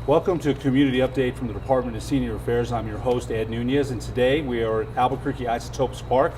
Welcome to a community update from the Department of Senior Affairs. I'm your host, Ed Nunez, and today we are at Albuquerque Isotopes Park.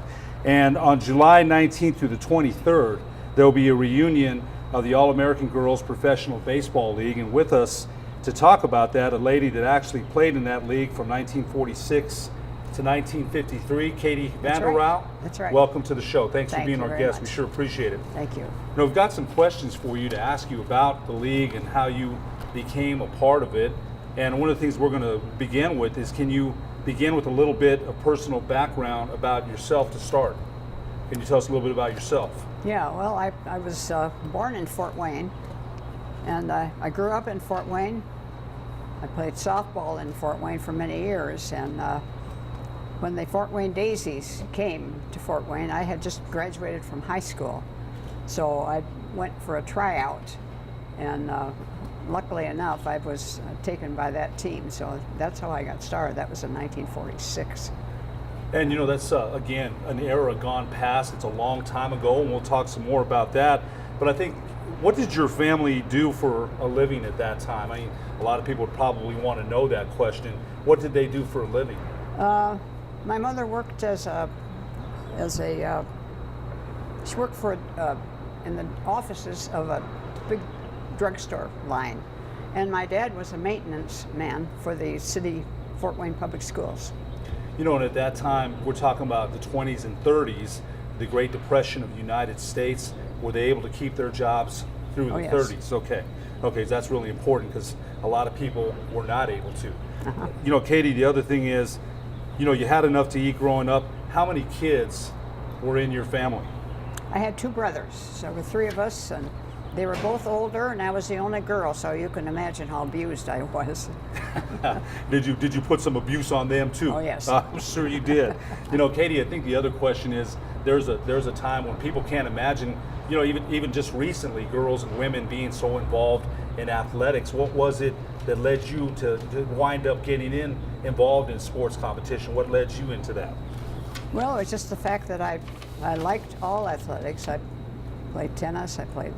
And on July 19th through the 23rd, there will be a reunion of the All-American Girls Professional Baseball League. And with us to talk about that, a lady that actually played in that league from 1946 to 1953, Katie Vondrau. That's right. Welcome to the show. Thanks for Thank being you our very guest. much. We sure appreciate it. Thank you. Now, we've got some questions for you to ask you about the league and how you became a part of it. And one of the things we're going to begin with is, can you begin with a little bit of personal background about yourself to start? Can you tell us a little bit about yourself? Yeah, well, I was born in Fort Wayne, and I grew up in Fort Wayne. I played softball in Fort Wayne for many years, and when the Fort Wayne Daisies came to Fort Wayne, I had just graduated from high school. So I went for a tryout, and luckily enough, I was taken by that team. So that's how I got started. That was in 1946. And you know, that's again an era gone past. It's a long time ago, and we'll talk some more about that. But I think, what did your family do for a living at that time? I mean, a lot of people would probably want to know that question. What did they do for a living? My mother worked she worked for in the offices of a big drugstore line, and my dad was a maintenance man for the city Fort Wayne Public Schools. You know, and at that time, we're talking about the 20s and 30s, the Great Depression of the United States. Were they able to keep their jobs through the yes. 30s? Okay, that's really important, because a lot of people were not able to. You know, Katie, the other thing is, you know, you had enough to eat growing up. How many kids were in your family? I had two brothers, so there were three of us, and they were both older, and I was the only girl, so you can imagine how abused I was. Did you put some abuse on them too? Oh, yes. I'm sure you did. You know, Katie, I think the other question is, there's a time when people can't imagine, you know, even just recently, girls and women being so involved in athletics. What was it that led you to wind up getting involved in sports competition? What led you into that? Well, it was just the fact that I liked all athletics. I played tennis, I played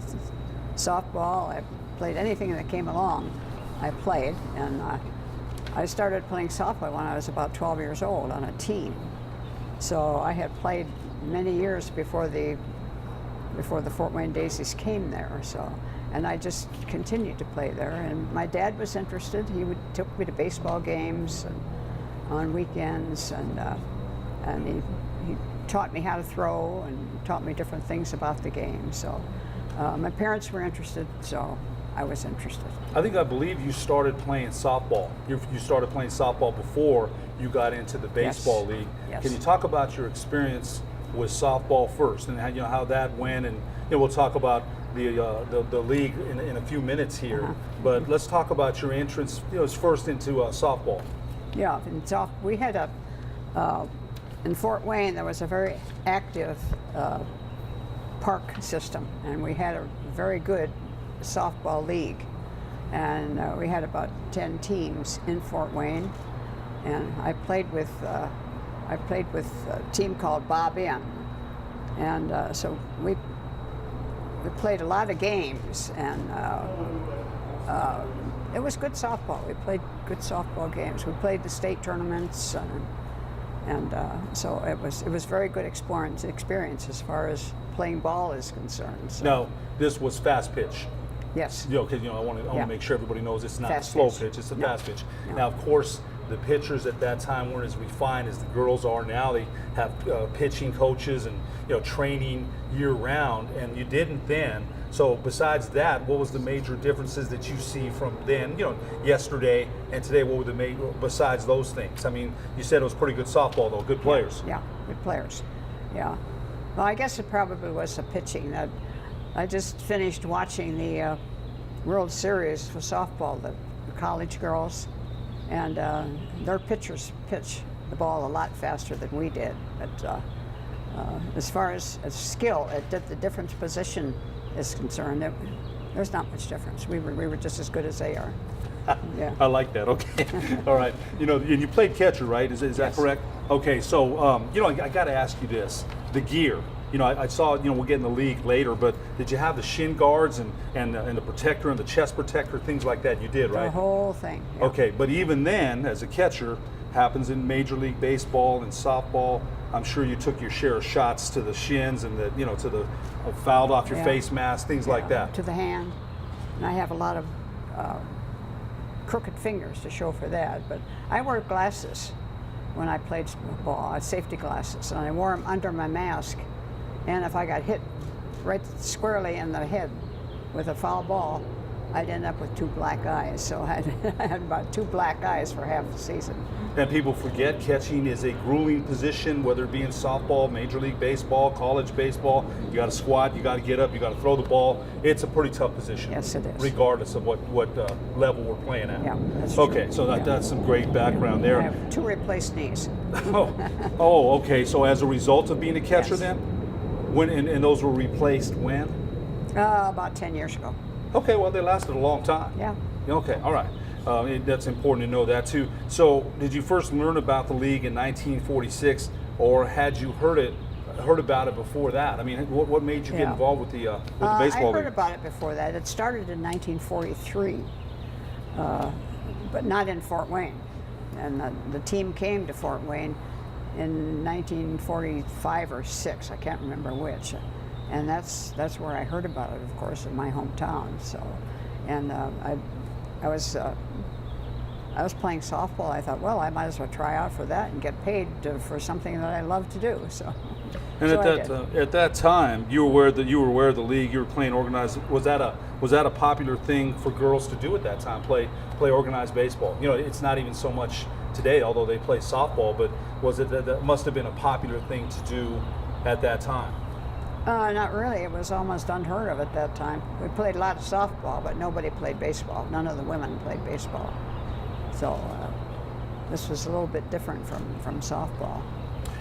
softball, I played anything that came along, I played. And I started playing softball when I was about 12 years old on a team. So I had played many years before the Fort Wayne Daisies came there. So, and I just continued to play there. And my dad was interested. He took me to baseball games and on weekends, and he taught me how to throw and taught me different things about the game. So my parents were interested, so I was interested. I believe you started playing softball. You started playing softball before you got into the baseball league. Yes. Can you talk about your experience with softball first, and how that went? And we'll talk about the league in a few minutes here. But let's talk about your entrance, first into softball. Yeah, and we had in Fort Wayne, there was a very active park system, and we had a very good softball league. And we had about 10 teams in Fort Wayne, and I played with a team called Bob In, and so we played a lot of games, and it was good softball. We played good softball games. We played the state tournaments, and so it was very good experience as far as playing ball is concerned. So. Now, this was fast pitch. Yes. Because I want to make sure everybody knows it's not Fast a slow pitch. pitch; it's a No. fast pitch. No. Now, of course, the pitchers at that time weren't as refined as the girls are now. They have pitching coaches and training year round, and you didn't then. So besides that, what was the major differences that you see from then, yesterday and today? What were the major, besides those things? I mean, you said it was pretty good softball though, good players. Yeah, good players. Yeah. Well, I guess it probably was the pitching. I just finished watching the World Series for softball, the college girls, and their pitchers pitch the ball a lot faster than we did. But as far as skill at the different position is concerned, there's not much difference. We were just as good as they are. Yeah. I like that. Okay. All right. And you played catcher, right? Is that Yes. correct? Okay. So I got to ask you this: the gear. you know, I saw, you know, we'll get in the league later, but did you have the shin guards and the protector and the chest protector, things like that? You did, right? The whole thing. Yeah. Okay, but even then, as a catcher, happens in Major League Baseball and softball. I'm sure you took your share of shots to the shins and the, you know, to the fouled off your Yeah. face mask, things like that. To the hand. And I have a lot of crooked fingers to show for that. But I wore glasses when I played ball, safety glasses, and I wore them under my mask. And if I got hit right squarely in the head with a foul ball, I'd end up with 2 black eyes. So I had about 2 black eyes for half the season. And people forget catching is a grueling position, whether it be in softball, Major League Baseball, college baseball. You got to squat, you got to get up, you got to throw the ball. It's a pretty tough position. Yes, it is. Regardless of what level we're playing at. Yeah, that's okay, true. so that's some great background there. I have 2 replaced knees. oh, okay. So as a result of being a catcher, Yes. then, when and those were replaced when? About 10 years ago. Okay, well they lasted a long time. Yeah. Okay, all right. That's important to know that too. So, did you first learn about the league in 1946, or had you heard about it before that? I mean, what made you get Yeah. involved with the baseball I heard league? about it before that. It started in 1943, but not in Fort Wayne. And the team came to Fort Wayne in 1945 or 6. I can't remember which. And that's where I heard about it, of course, in my hometown. So, and I was playing softball. I thought, well, I might as well try out for that and get paid for something that I love to do. So, And so at that time, you were aware of the league. You were playing organized. Was that a popular thing for girls to do at that time? Play organized baseball. You know, it's not even so much today, although they play softball. But was it that must have been a popular thing to do at that time? Not really. It was almost unheard of at that time. We played a lot of softball, but nobody played baseball. None of the women played baseball. So this was a little bit different from softball.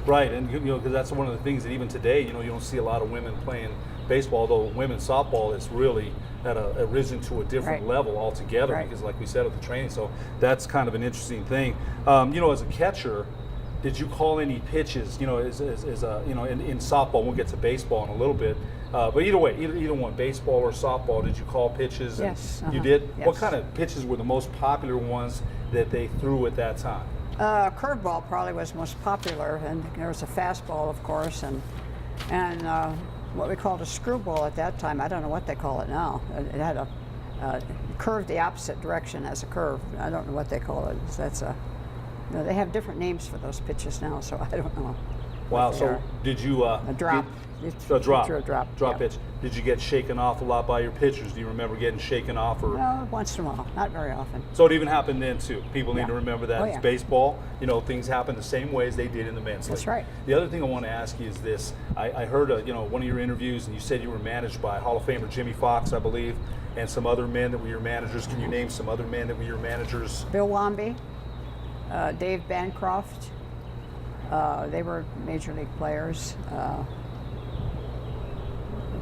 Right, and you know, because that's one of the things that even today, you know, you don't see a lot of women playing baseball. Although women's softball is really risen to a different Right. level altogether. Right. Because, like we said, with the training, so that's kind of an interesting thing. You know, as a catcher, did you call any pitches? You know, as you know, in softball, we'll get to baseball in a little bit. But either way, either one, baseball or softball, did you call pitches? Yes. You did? Yes. What kind of pitches were the most popular ones that they threw at that time? Curveball probably was most popular, and there was a fastball, of course, and what we called a screwball at that time. I don't know what they call it now. It had a curve the opposite direction as a curve. I don't know what they call it. That's a no, they have different names for those pitches now, so I don't know. Wow. what they So are. did you A drop. a drop. Threw a drop. Drop yeah. pitch. Did you get shaken off a lot by your pitchers? Do you remember getting shaken off? Or Well, once in a while, not very often. so it even happened then too. People need Yeah. to remember that. Oh, It's yeah. baseball. You know, things happen the same way as they did in the men's league. That's right. The other thing I want to ask you is this. I heard you know, one of your interviews, and you said you were managed by Hall of Famer Jimmy Fox, I believe, and some other men that were your managers. Can you name some other men that were your managers? Bill Wamby, Dave Bancroft, they were major league players.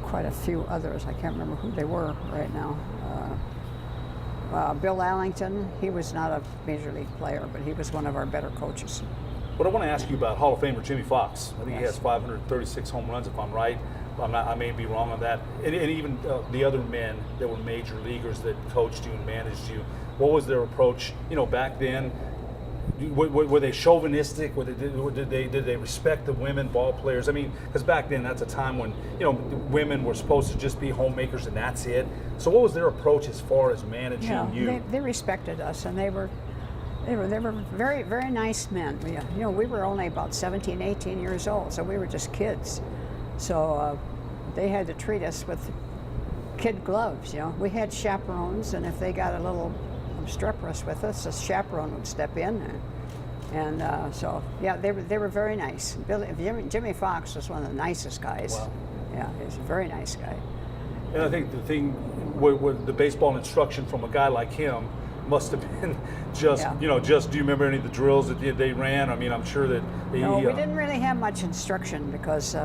Quite a few others. I can't remember who they were right now. Bill Allington, he was not a major league player, but he was one of our better coaches. What I want to ask you about Hall of Famer Jimmy Fox. I think he Yes. has 536 home runs, if I'm right. I may be wrong on that. And even the other men that were major leaguers that coached you and managed you, what was their approach? You know, back then, were they chauvinistic? Did they respect the women ball players? I mean, because back then that's a time when, you know, women were supposed to just be homemakers and that's it. So what was their approach as far as managing you? They respected us, and they were very, very nice men. You know, we were only about 17, 18 years old, so we were just kids. So they had to treat us with kid gloves. You know, we had chaperones, and if they got a little obstreperous with us, a chaperone would step in, and so yeah, they were very nice. Jimmy Fox was one of the nicest guys. Wow. Yeah, he's a very nice guy. And I think the thing with the baseball instruction from a guy like him must have been just, Yeah. you know, just, do you remember any of the drills that they ran? I mean, I'm sure that he... No, we didn't really have much instruction because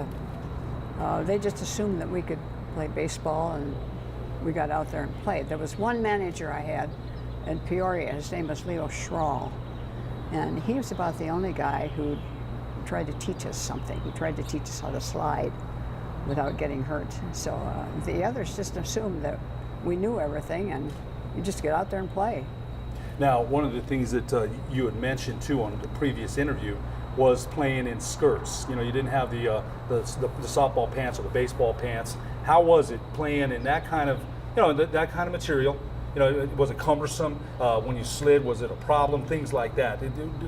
they just assumed that we could play baseball, and we got out there and played. There was one manager I had in Peoria. His name was Leo Schrahl, and he was about the only guy who tried to teach us something. He tried to teach us how to slide. without getting hurt. So the others just assumed that we knew everything, and you just get out there and play. Now, one of the things that you had mentioned too on the previous interview was playing in skirts. You know, you didn't have the softball pants or the baseball pants. How was it playing in that kind of, you know, that kind of material? You know, was it cumbersome when you slid? Was it a problem? Things like that.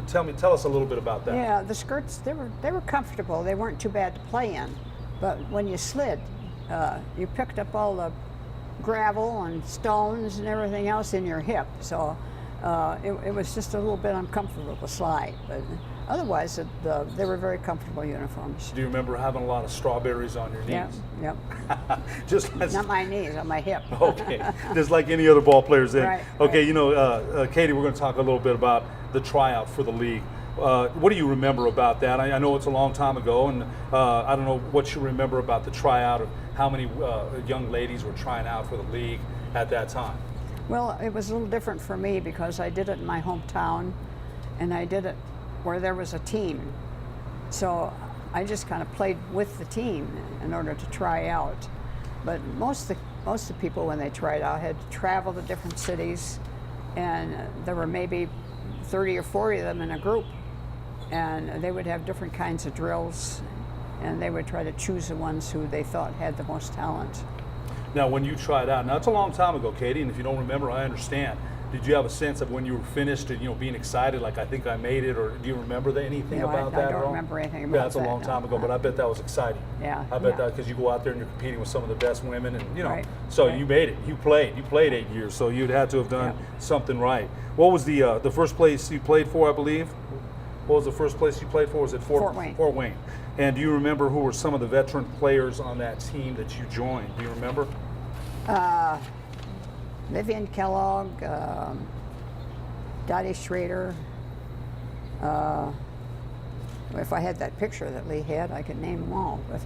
Tell us a little bit about that. Yeah, the skirts, they were comfortable. They weren't too bad to play in, but when you slid, you picked up all the gravel and stones and everything else in your hip. So it was just a little bit uncomfortable to slide, but otherwise they were very comfortable uniforms. Do you remember having a lot of strawberries on your knees? Yep. Just not my knees, on my hip. Okay, just like any other ball players then. Right, okay, right. you know, Katie, we're going to talk a little bit about the tryout for the league. What do you remember about that? I know it's a long time ago, and I don't know what you remember about the tryout, of how many young ladies were trying out for the league at that time. Well, it was a little different for me because I did it in my hometown, and I did it where there was a team. So I just kind of played with the team in order to try out. But most of the people, when they tried out, had to travel to different cities, and there were maybe 30 or 40 of them in a group, and they would have different kinds of drills, and they would try to choose the ones who they thought had the most talent. Now, when you tried out, now it's a long time ago, Katie, and if you don't remember, I understand. Did you have a sense of when you were finished and, you know, being excited, like I think I made it, or do you remember anything about that I at don't all? remember anything about Yeah, that's that. a long time ago, but I bet that was exciting. Yeah. I bet that, because you go out there and you're competing with some of the best women, and, you know, Right, so right. you made it. You played 8 years, so you'd had to have done something right. What was the first place you played for, I believe? What was the first place you played for? Was it Fort Wayne. Fort Wayne. And do you remember who were some of the veteran players on that team that you joined? Do you remember? Vivian Kellogg, Dottie Schrader. If I had that picture that Lee had, I could name them all. But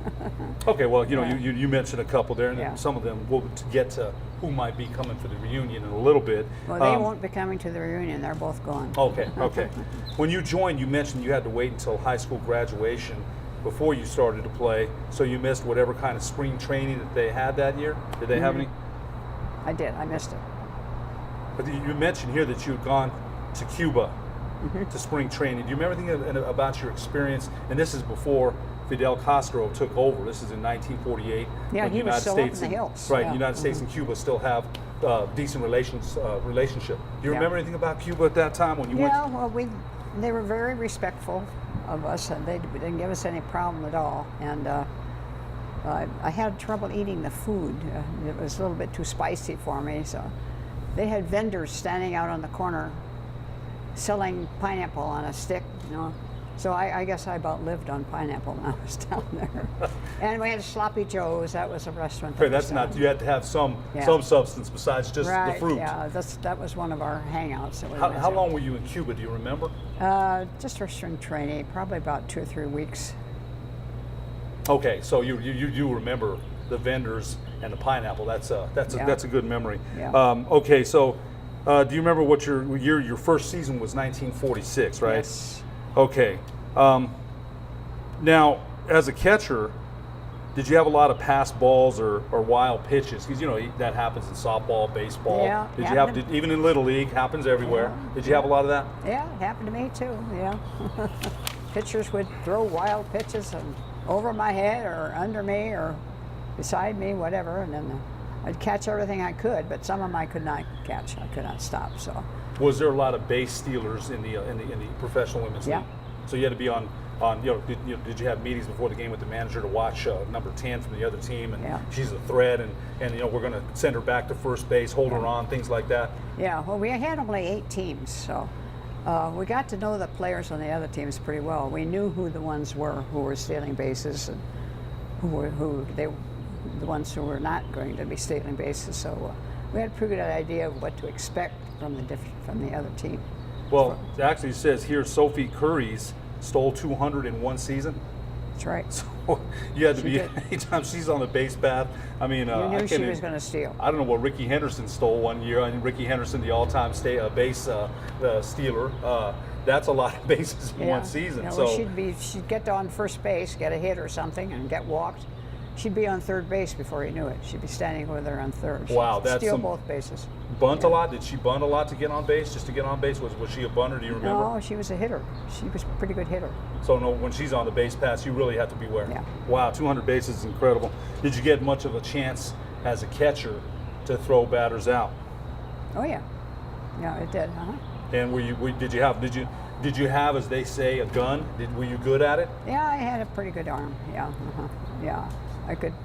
Okay, well, you know, you mentioned a couple there, and Yeah. some of them we'll get to who might be coming for the reunion in a little bit. well, they won't be coming to the reunion. They're both gone. Okay. When you joined, you mentioned you had to wait until high school graduation before you started to play, so you missed whatever kind of spring training that they had that year. Did they have any? I did. I missed it. But you mentioned here that you had gone to Cuba to spring training. Do you remember anything about your experience? And this is before Fidel Castro took over. This is in 1948. Yeah, when he was United still States up in the hills. Right, Yeah. United States and Cuba still have decent relationship. Do you Yeah. remember anything about Cuba at that time when you went? Yeah, well, they were very respectful of us, and they didn't give us any problem at all. And I had trouble eating the food. It was a little bit too spicy for me, so they had vendors standing out on the corner selling pineapple on a stick, you know. So I guess I about lived on pineapple when I was down there. And we had Sloppy Joe's. That was a restaurant. Okay, that's not. You had to have some substance besides just right, the fruit. Yeah, that was one of our hangouts. That we went How to. long were you in Cuba? Do you remember? Just for spring training, probably about 2 or 3 weeks. Okay, so you do remember the vendors and the pineapple. That's a good memory. Yeah. Okay, so do you remember what your first season was? 1946, right? Yes. Okay. Now, as a catcher, did you have a lot of pass balls or wild pitches? Because, you know, that happens in softball, baseball. Yeah, Did you have, even in Little League, happens everywhere. Yeah. Did you have a lot of that? Yeah, it happened to me too, yeah. Pitchers would throw wild pitches over my head or under me or beside me, whatever, and then I'd catch everything I could, but some of them I could not catch. I could not stop, so. Was there a lot of base stealers in the professional women's Yeah. league? So you had to be on did you have meetings before the game with the manager to watch number 10 from the other team, and she's a threat, and you know, we're going to send her back to first base, hold her on, things like that? Yeah, well, we had only 8 teams, so we got to know the players on the other teams pretty well. We knew who the ones were who were stealing bases and the ones who were not going to be stealing bases, so we had a pretty good idea of what to expect from the other team. Well, it actually says here Sophie Curry's stole 200 in one season. That's right. So you had to be anytime she's on the base path. I mean, you knew she was going to steal. I don't know what Ricky Henderson stole one year. I mean, Ricky Henderson, the all-time base stealer. That's a lot of bases in one season. Yeah, so well, she'd get on first base, get a hit or something, and get walked. she'd be on third base before you knew it. She'd be standing over there on third. Wow, She'd that's steal some both bases. bunt a lot. Did she bunt a lot to get on base? Just to get on base? Was she a bunter? Do you remember? No, she was a hitter. She was a pretty good hitter. So no, when she's on the base pass, you really have to beware. Yeah. Wow, 200 bases is incredible. Did you get much of a chance as a catcher to throw batters out? Oh yeah, yeah, it did. And did you have, as they say, a gun? Were you good at it? Yeah, I had a pretty good arm. Yeah, yeah.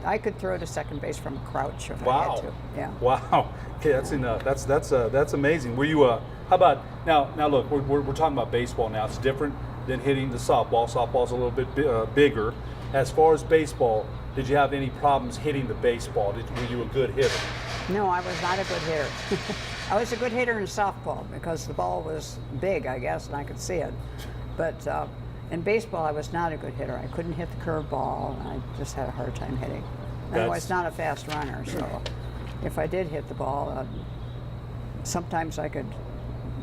I could throw to second base from a crouch if I had to. Yeah. Wow. Okay, that's enough. That's amazing. Were you how about now? Look, we're talking about baseball now. It's different than hitting the softball. Softball's a little bit bigger. As far as baseball, did you have any problems hitting the baseball? Were you a good hitter? No, I was not a good hitter. I was a good hitter in softball because the ball was big, I guess, and I could see it. But in baseball, I was not a good hitter. I couldn't hit the curveball, and I just had a hard time hitting. And I was not a fast runner, so if I did hit the ball, sometimes I could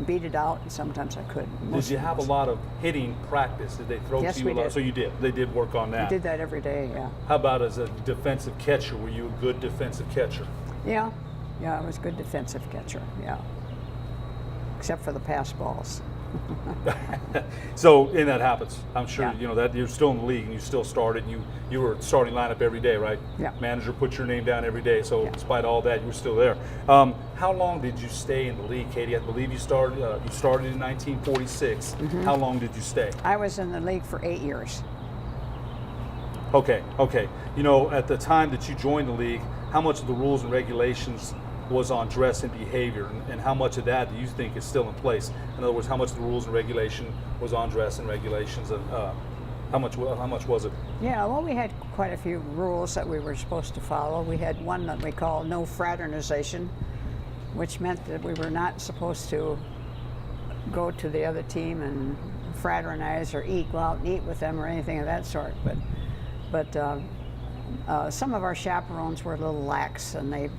beat it out, and sometimes I couldn't. Did you have a lot of hitting practice? Did they throw Yes, to you we a lot? did. So you did. They did work on that. I did that every day, yeah. How about as a defensive catcher? Were you a good defensive catcher? Yeah, I was a good defensive catcher, yeah. Except for the pass balls. So, and that happens. I'm sure Yeah. you know that you're still in the league and you still started. You were starting lineup every day, right? Yeah. Manager put your name down every day. So, Yeah. despite all that, you were still there. How long did you stay in the league, Katie? I believe you started. You started in 1946. Mm-hmm. How long did you stay? I was in the league for 8 years. Okay. You know, at the time that you joined the league, how much of the rules and regulations was on dress and behavior, and how much of that do you think is still in place? In other words, how much of the rules and regulation was on dress and regulations, and how much was it? Yeah, well, we had quite a few rules that we were supposed to follow. We had one that we called no fraternization, which meant that we were not supposed to go to the other team and fraternize or go out and eat with them or anything of that sort. But some of our chaperones were a little lax, and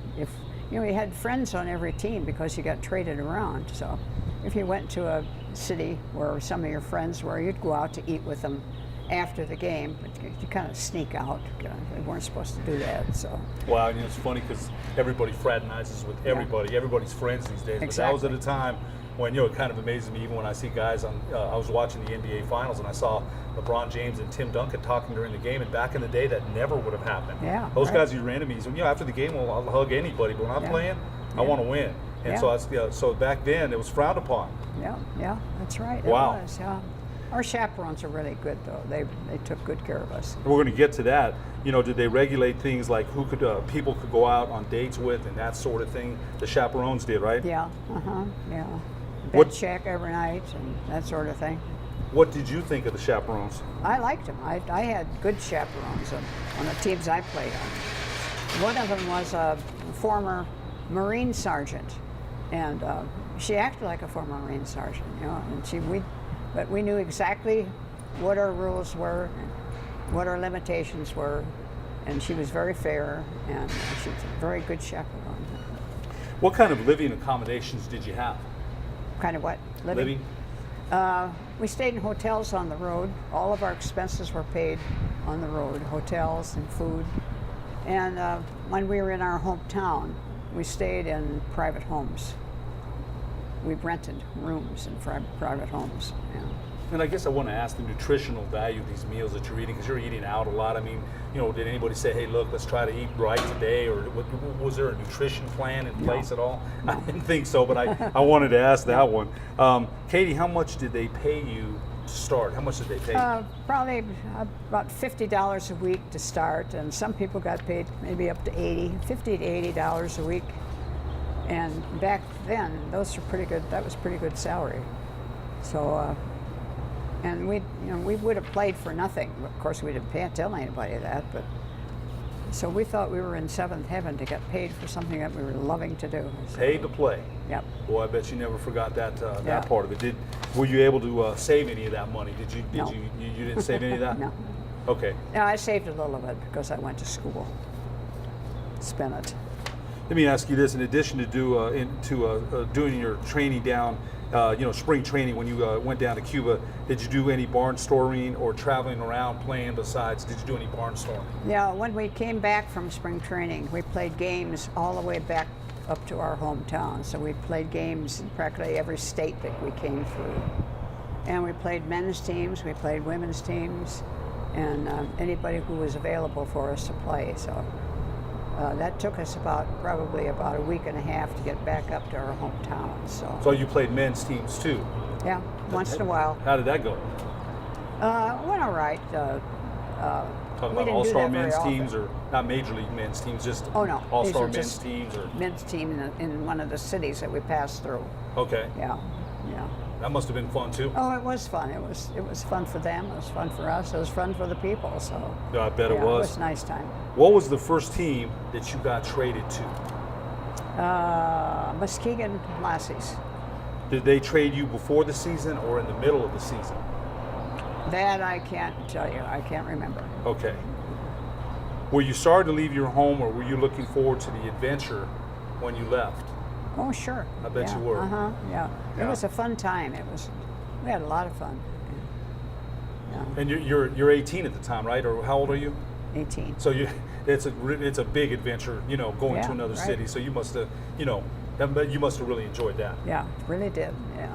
we had friends on every team because you got traded around. So if you went to a city where some of your friends were, you'd go out to eat with them after the game, but you kind of sneak out. They weren't supposed to do that. So. Wow, you know, it's funny because everybody fraternizes with everybody. Yeah. Everybody's friends these days. Exactly. But that was at a time when, you know, it kind of amazes me even when I see guys on. I was watching the NBA Finals and I saw LeBron James and Tim Duncan talking during the game, and back in the day that never would have happened. Yeah, those right. guys are your enemies. And, you know, after the game, I'll hug anybody, but when I'm playing, I want to win. And so back then it was frowned upon. Yeah, that's right. Wow. It was, yeah. Our chaperones are really good, though. They took good care of us. We're going to get to that. You know, did they regulate things like who people could go out on dates with and that sort of thing? The chaperones did, right? Yeah, yeah. What- Bed check every night and that sort of thing. What did you think of the chaperones? I liked them. I had good chaperones on the teams I played on. One of them was a former Marine sergeant, and she acted like a former Marine sergeant, you know. And but we knew exactly what our rules were, and what our limitations were, and she was very fair, and she was a very good chaperone. What kind of living accommodations did you have? Kind of what? Living? We stayed in hotels on the road. All of our expenses were paid on the road, hotels and food. And when we were in our hometown, we stayed in private homes. We rented rooms in private homes. Yeah. And I guess I want to ask the nutritional value of these meals that you're eating, because you're eating out a lot. I mean, you know, did anybody say, hey, look, let's try to eat right today? Or was there a nutrition plan in place at all? No. I didn't think so, but I wanted to ask that one. Katie, how much did they pay you to start? How much did they pay you? Probably about $50 a week to start, and some people got paid maybe up to $50 to $80 a week. And back then, those were pretty good. That was pretty good salary. So, and we would have played for nothing. Of course, we didn't tell anybody that, but so we thought we were in seventh heaven to get paid for something that we were loving to do. So, Paid to play. Yep. Boy, I bet you never forgot that part of it. Were you able to save any of that money? No. You didn't save any of that? No. Okay. Yeah, I saved a little of it because I went to school. Spent it. Let me ask you this: in addition to doing your training down, spring training when you went down to Cuba, did you do any barnstorming or traveling around playing? Besides, did you do any barnstorming? Yeah, when we came back from spring training, we played games all the way back up to our hometown. So we played games in practically every state that we came through. And we played men's teams, we played women's teams, and anybody who was available for us to play. So that took us probably about a week and a half to get back up to our hometown. So you played men's teams too? Yeah, once in a while. How did that go? It went all right. Talking about all-star men's teams, or not major league men's teams, just all-star men's teams, or men's team in one of the cities that we passed through. Okay. Yeah. That must have been fun too. Oh, it was fun. It was fun for them. It was fun for us. It was fun for the people. So. Yeah, I bet it was. It was a nice time. What was the first team that you got traded to? Muskegon Lassies. Did they trade you before the season or in the middle of the season? That I can't tell you. I can't remember. Okay. Were you sorry to leave your home, or were you looking forward to the adventure when you left? Oh, sure. I bet you were. Yeah. It was a fun time. We had a lot of fun. Yeah. And you're 18 at the time, right? Or how old are you? 18. So it's a big adventure, going to another city. So you must have, you must have really enjoyed that. Yeah, really did. Yeah.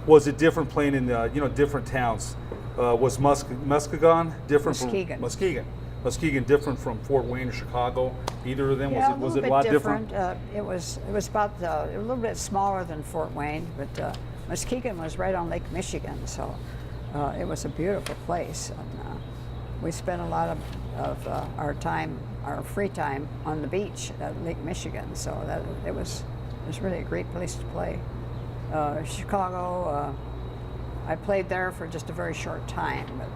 Was it different playing in different towns? Was Muskegon different from Muskegon? Muskegon different from Fort Wayne or Chicago? Either of them? Yeah, was it a lot different? It was about a little bit smaller than Fort Wayne, but Muskegon was right on Lake Michigan, so it was a beautiful place. And, we spent a lot of our free time on the beach at Lake Michigan, so it was really a great place to play. Chicago, I played there for just a very short time, but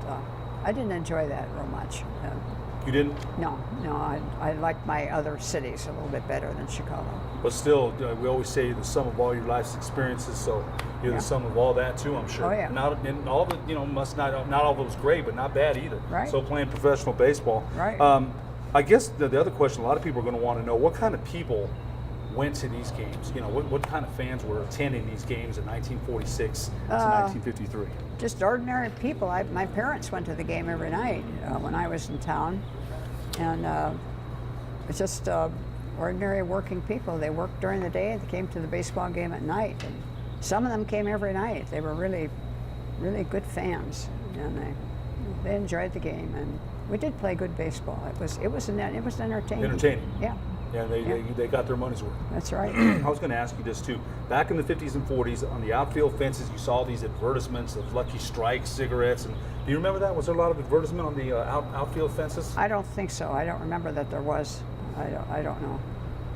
I didn't enjoy that real much. You didn't? No, I liked my other cities a little bit better than Chicago. But still, we always say you're the sum of all your life's experiences, so you're the sum of all that too, I'm sure. Oh, yeah. And all of it, not all of it was great, but not bad either. Right. So playing professional baseball. Right. I guess the other question a lot of people are going to want to know, what kind of people went to these games? What kind of fans were attending these games in 1946 to 1953? Just ordinary people. My parents went to the game every night when I was in town, and it's just ordinary working people. They worked during the day. They came to the baseball game at night, and some of them came every night. They were really, really good fans, and they enjoyed the game. And we did play good baseball. It was entertaining. Entertaining. Yeah. Yeah, they got their money's worth. That's right. I was going to ask you this too. Back in the 50s and 40s, on the outfield fences, you saw these advertisements of Lucky Strike cigarettes. And do you remember that? Was there a lot of advertisement on the outfield fences? I don't think so. I don't remember that there was. I don't know.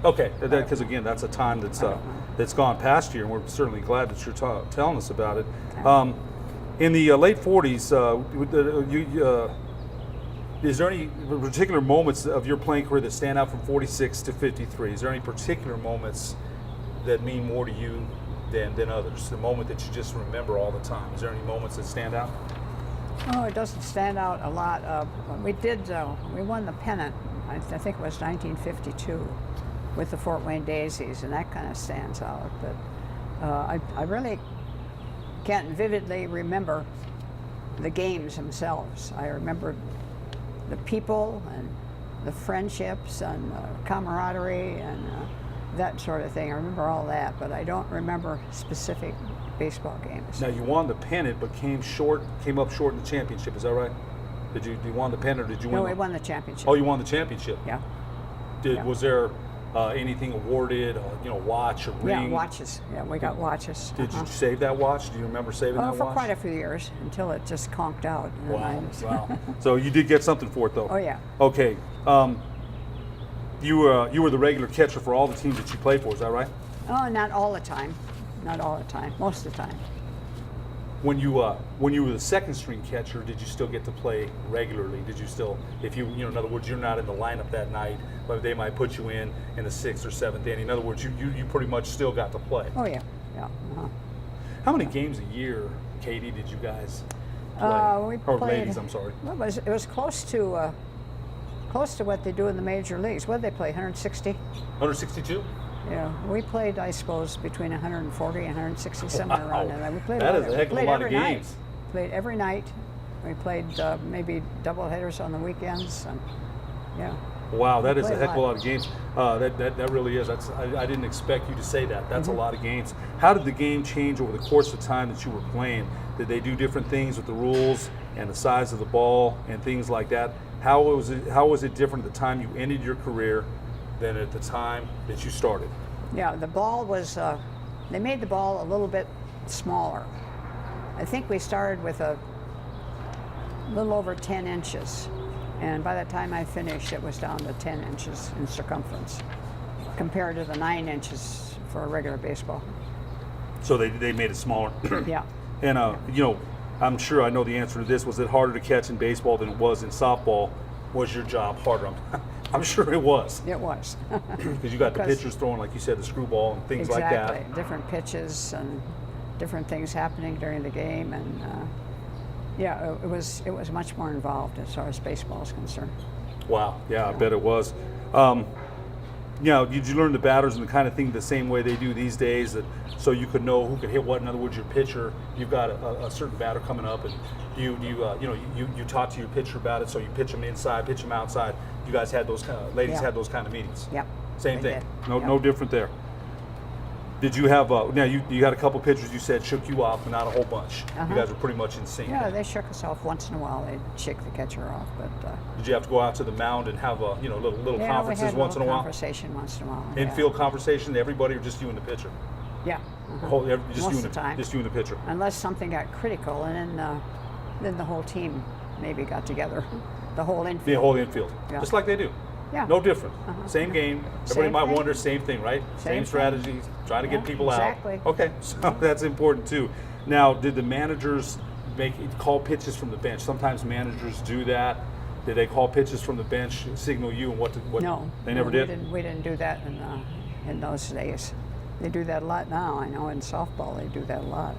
Okay, because again, that's a time that's gone past you, and we're certainly glad that you're telling us about it. In the late 40s, is there any particular moments of your playing career that stand out from 46 to 53? Is there any particular moments that mean more to you than others? The moment that you just remember all the time. Is there any moments that stand out? Oh, it doesn't stand out a lot. We won the pennant, I think it was 1952, with the Fort Wayne Daisies, and that kind of stands out. But I really can't vividly remember the games themselves. I remember the people and the friendships and camaraderie and that sort of thing. I remember all that, but I don't remember specific baseball games. Now, you won the pennant, but came up short in the championship. Is that right? Did you won the pennant, or did you win? No, we won the championship. Oh, you won the championship. Yeah. Was there anything awarded? Watch or ring? Yeah, watches. Yeah, we got watches. Did you save that watch? Do you remember saving that watch? For quite a few years, until it just conked out. Wow. So you did get something for it, though. Oh yeah. Okay. You were the regular catcher for all the teams that you played for. Is that right? Oh, not all the time. Not all the time. Most of the time. When you were the second string catcher, did you still get to play regularly? Did you still, if in other words, you're not in the lineup that night, but they might put you in the 6th or 7th inning. In other words, you pretty much still got to play. Oh yeah. How many games a year, Katie, did you guys play? We played, ladies, I'm sorry. It was close to close to what they do in the major leagues. What did they play, 160? 162? Yeah, we played, I suppose, between 140 and 160, somewhere Wow. around there. We played That is a heck of a lot of games. Played every night. We played maybe double headers on the weekends. And, yeah. Wow, that is a played a heck of a lot. lot of games. That really is. I didn't expect you to say that. That's Mm-hmm. a lot of games. How did the game change over the course of time that you were playing? Did they do different things with the rules and the size of the ball and things like that? How was it different at the time you ended your career than at the time that you started? Yeah, the ball was, they made the ball a little bit smaller. I think we started with a little over 10 inches. And by the time I finished, it was down to 10 inches in circumference, compared to the 9 inches for a regular baseball. So they made it smaller. Yeah. And I'm sure I know the answer to this. Was it harder to catch in baseball than it was in softball? Was your job harder? I'm sure it was. It was. Because you got the Because- pitchers throwing, like you said, the screwball and things like Exactly. that. Different pitches and different things happening during the game, and yeah, it was much more involved as far as baseball is concerned. Wow. Yeah, I bet it was. Did you learn the batters and the kind of thing the same way they do these days, that so you could know who could hit what? In other words, your pitcher, you've got a certain batter coming up, and you talk to your pitcher about it. So you pitch them inside, pitch them outside. You guys had those ladies Yeah. had those kind of meetings. Yep. Same they thing. did. No, Yep. no different there. Did you have now you had a couple pitchers you said shook you off, but not a whole bunch. Uh-huh. You guys were pretty much in sync. Yeah, they shook us off once in a while. They'd shake the catcher off, but Did you have to go out to the mound and have little yeah, conferences we had once in a while? Conversation once in a while. Infield conversation to everybody, or just you and the pitcher? Yeah. Uh-huh. Just Most you of and the time. Just you and the pitcher. Unless something got critical, and then the whole team maybe got together. The whole infield. The whole infield, Yeah. just like they do. Yeah. No different. Uh-huh. Same game. Same Everybody might thing. wonder, same thing, right? Same thing. Strategies, trying to get Yeah, people exactly. out. Okay, so that's important too. Now, did the managers call pitches from the bench? Sometimes managers do that. Did they call pitches from the bench, signal you, and what? No, They never no, did. We didn't do that in those days. They do that a lot now. I know in softball they do that a lot.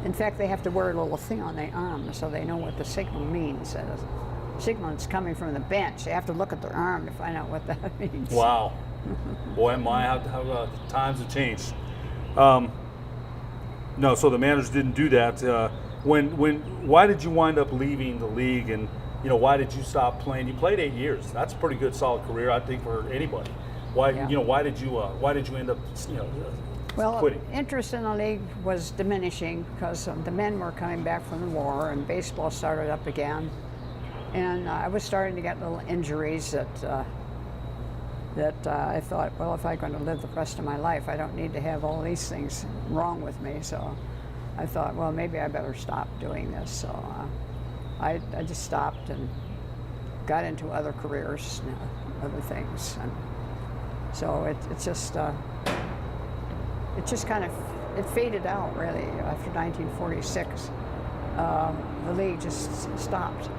In fact, they have to wear a little thing on their arm so they know what the signal means. Signal is coming from the bench. They have to look at their arm to find out what that means. Wow. Boy, my, how times have changed. No, so the managers didn't do that. Why did you wind up leaving the league, and why did you stop playing? You played 8 years. That's a pretty good, solid career, I think, for anybody. Why, Yeah. why did you end up, Well, quitting? interest in the league was diminishing because the men were coming back from the war and baseball started up again. And I was starting to get little injuries that I thought, well, if I'm going to live the rest of my life, I don't need to have all these things wrong with me. So I thought, well, maybe I better stop doing this. So I just stopped and got into other careers, other things. And so it just kind of, it faded out really after 1946. The league just stopped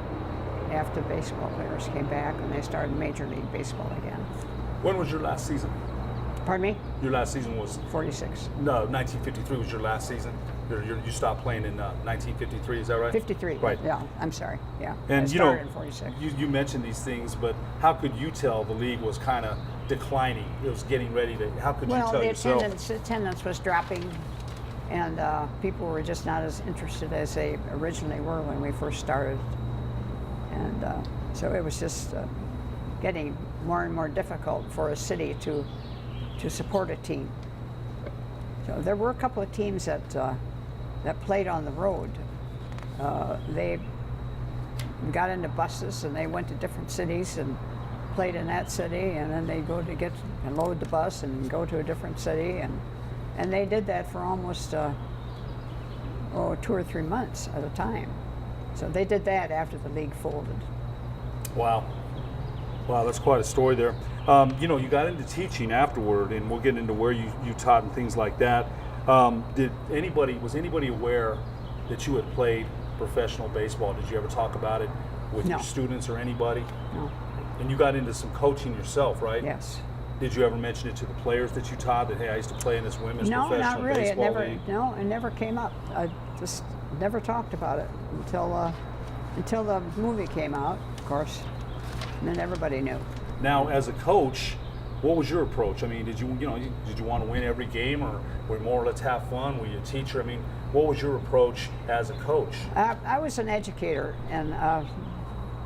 after baseball players came back and they started Major League Baseball again. When was your last season? Pardon me? Your last season was 46. no 1953 was your last season. You stopped playing in 1953. Is that right? 53. Right. Yeah, I'm sorry. Yeah. And I started in 46. you mentioned these things, but how could you tell the league was kind of declining? It was getting ready to. How could you Well, tell the yourself? attendance was dropping, and people were just not as interested as they originally were when we first started. And so it was just getting more and more difficult for a city to support a team. So there were a couple of teams that played on the road. They got into buses and they went to different cities and played in that city, and then they go to get and load the bus and go to a different city, and they did that for almost 2 or 3 months at a time. So they did that after the league folded. Wow, that's quite a story there. You got into teaching afterward, and we'll get into where you taught and things like that. Was anybody aware that you had played professional baseball? Did you ever talk about it with No. your students or anybody? No. And you got into some coaching yourself, right? Yes. Did you ever mention it to the players that you taught, that, hey, I used to play in this women's No, professional not really. baseball league? It never came up. I just never talked about it until the movie came out, of course. And then everybody knew. Now, as a coach, what was your approach? I mean, did you want to win every game, or were you more let's have fun? Were you a teacher? I mean, what was your approach as a coach? I was an educator, and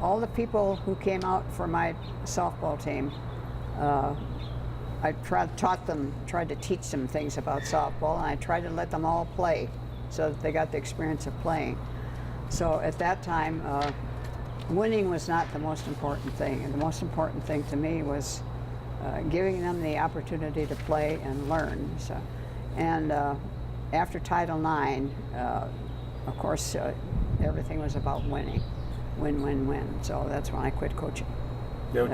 all the people who came out for my softball team, I tried to teach them things about softball, and I tried to let them all play so that they got the experience of playing. So at that time, winning was not the most important thing. And the most important thing to me was giving them the opportunity to play and learn. So, and after Title IX, of course, everything was about winning. Win, win, win. So that's when I quit coaching. So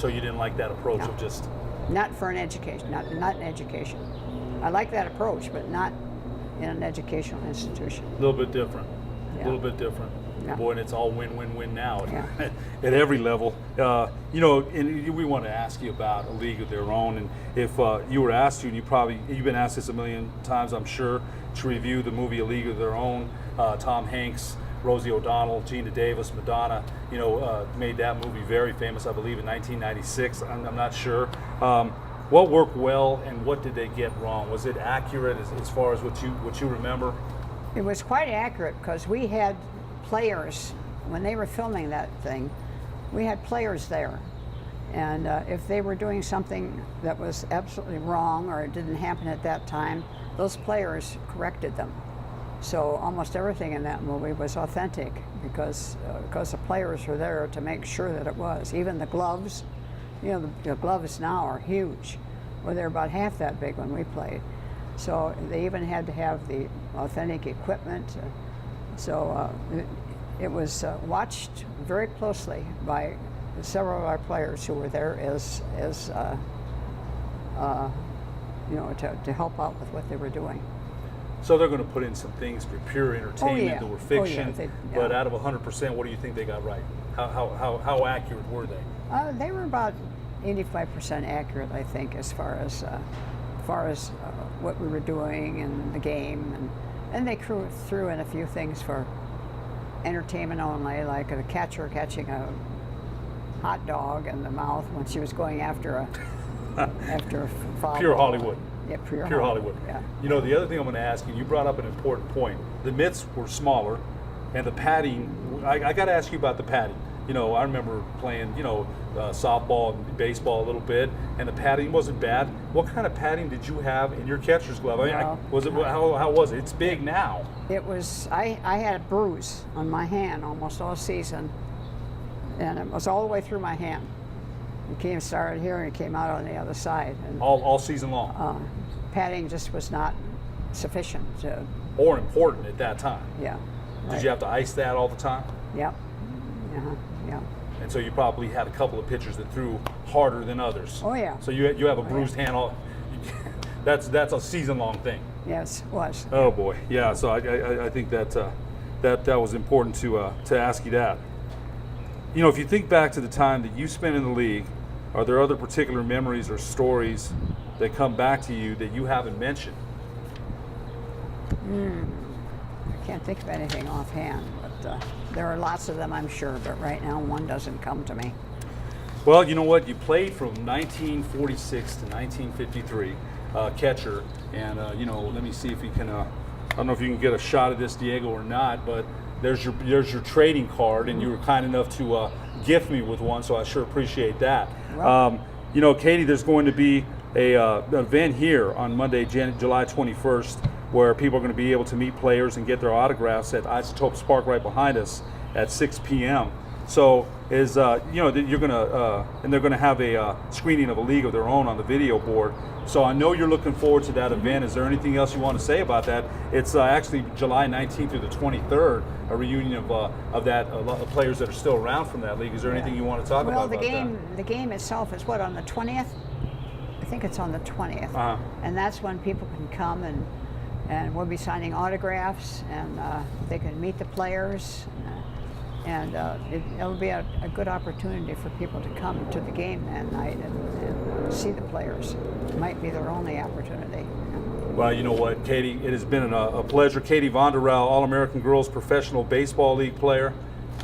you didn't like that approach No. of just... Not for an education, not in education. I like that approach, but not in an educational institution. A little bit different. Yeah. A little bit different. Yeah. Boy, and it's all win, win, win now Yeah. at every level. And we want to ask you about a league of their own. And if you were asked to, and you've been asked this a million times, I'm sure, to review the movie A League of Their Own. Tom Hanks, Rosie O'Donnell, Gina Davis, Madonna, made that movie very famous, I believe, in 1996. I'm not sure. What worked well, and what did they get wrong? Was it accurate as far as what you remember? It was quite accurate because we had players, when they were filming that thing, we had players there. And if they were doing something that was absolutely wrong or it didn't happen at that time, those players corrected them. So almost everything in that movie was authentic because the players were there to make sure that it was. Even the gloves, the gloves now are huge. Well, they're about half that big when we played. So they even had to have the authentic equipment. It was watched very closely by several of our players who were there to help out with what they were doing. So they're going to put in some things for pure entertainment that were fiction, but out of 100%, what do you think they got right? How accurate were they? They were about 85% accurate, I think, as far as what we were doing in the game, and they threw in a few things for entertainment only, like a catcher catching a hot dog in the mouth when she was going after a foul Pure ball. Hollywood. Yeah, pure Hollywood. Yeah. The other thing I'm going to ask you brought up an important point. The mitts were smaller, and the padding, I got to ask you about the padding. I remember playing, softball and baseball a little bit, and the padding wasn't bad. What kind of padding did you have in your catcher's glove? How was it? It's big now. It was, I had a bruise on my hand almost all season, and it was all the way through my hand. It started here and it came out on the other side. And all season long? Padding just was not sufficient. Or important at that time? Yeah. Did right. you have to ice that all the time? Yep. Yeah. And so you probably had a couple of pitchers that threw harder than others. Oh yeah. So you have a bruised hand. That's a season-long thing. Yes, it was. Oh boy, yeah. So I think that was important to ask you that. If you think back to the time that you spent in the league, are there other particular memories or stories that come back to you that you haven't mentioned? I can't think of anything offhand, but there are lots of them, I'm sure. But right now, one doesn't come to me. Well, you know what? You played from 1946 to 1953, catcher, and let me see if you can. I don't know if you can get a shot of this, Diego, or not, but there's your trading card, and you were kind enough to gift me with one, so I sure appreciate that. Well, Katie, there's going to be an event here on Monday, July 21st, where people are going to be able to meet players and get their autographs at Isotopes Park right behind us at 6 p.m. So you're going to, and they're going to have a screening of A League of Their Own on the video board. So I know you're looking forward to that event. Is there anything else you want to say about that? It's actually July 19th through the 23rd, a reunion of players that are still around from that league. Is there anything you want to talk about the that? The game itself is on the 20th? I think it's on the 20th. Uh-huh. And that's when people can come and we'll be signing autographs, and they can meet the players. And it'll be a good opportunity for people to come to the game that night and see the players. It might be their only opportunity. Well, you know what, Katie, it has been a pleasure. Katie Vondrau, All-American Girls Professional Baseball League player.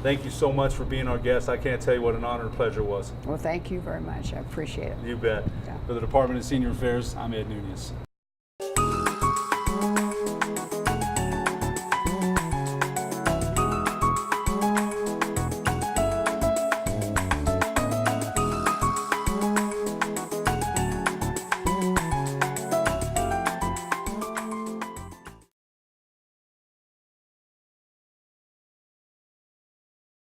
Thank you so much for being our guest. I can't tell you what an honor and pleasure it was. Well, thank you very much. I appreciate it. You bet. Yeah. For the Department of Senior Affairs, I'm Ed Nunez.